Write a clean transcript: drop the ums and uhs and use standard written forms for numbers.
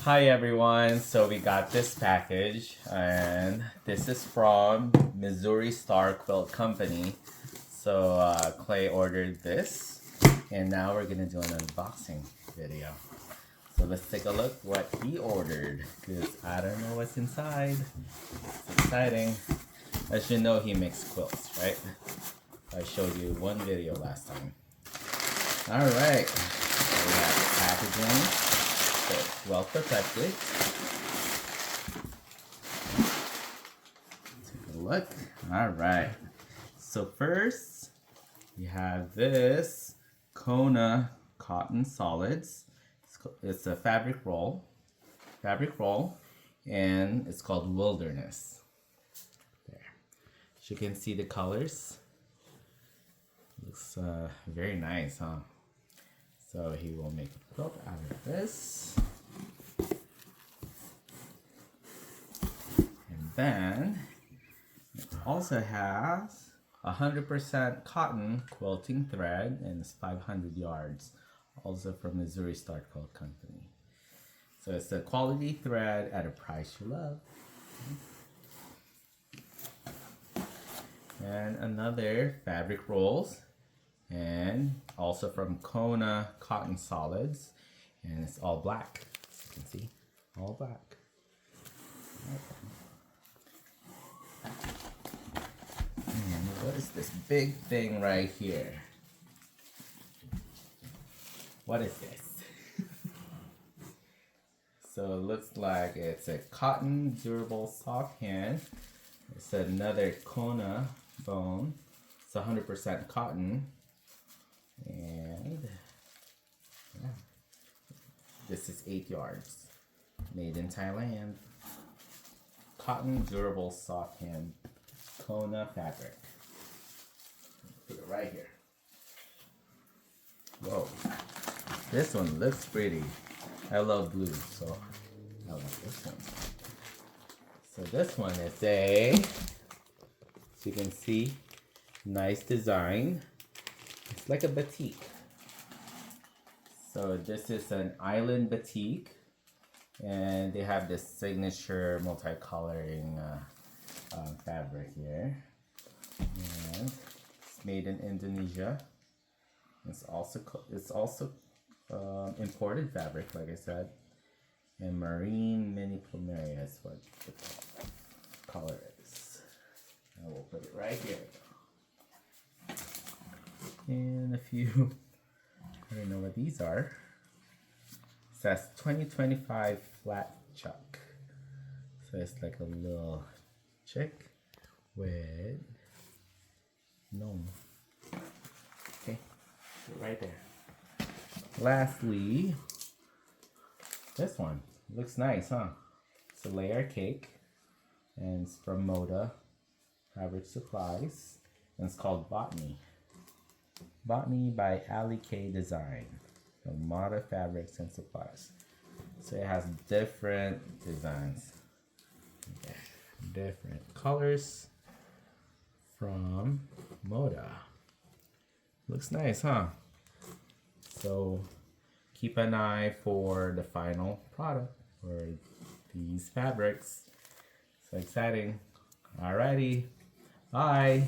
Hi everyone, so we got this package and this is from Missouri Star Quilt Company. So Clay ordered this and now we're gonna do an unboxing video. So let's take a look what he ordered because I don't know what's inside. It's exciting. As you know, he makes quilts, right? I showed you one video last time. Alright, so we have the packaging. So it's well protected. Take a look. Alright. So first, we have this Kona cotton solids. It's a fabric roll, and it's called Wilderness. There. As you can see the colors. Looks very nice, huh? So he will make a quilt out of this. And then it also has 100% cotton quilting thread and it's 500 yards. Also from Missouri Star Quilt Company. So it's a quality thread at a price you love. And another fabric rolls. And also from Kona cotton solids, and it's all black, as you can see, all black. And what is this big thing right here? What is this? So it looks like it's a cotton durable soft hand. It's another Kona bone. It's 100% cotton. And yeah, this is 8 yards, made in Thailand. Cotton durable soft hand Kona fabric. Put it right here. Whoa, this one looks pretty. I love blue, so I like this one. So this one is as you can see, nice design. It's like a batik. So this is an island batik, and they have this signature multicoloring fabric here, and it's made in Indonesia. It's also imported fabric, like I said, and marine mini plumeria is what the color is. And we'll put it right here. And a few, I don't know what these are. It says 2025 flat chuck. So it's like a little chick with gnome. Okay, right there. Lastly, this one looks nice, huh? It's a layer cake, and it's from Moda Fabric Supplies, and it's called Botany. Botany by Ali K Design from Moda Fabrics and Supplies. So it has different designs, different colors from Moda. Looks nice, huh? So keep an eye for the final product for these fabrics. So exciting. Alrighty, bye.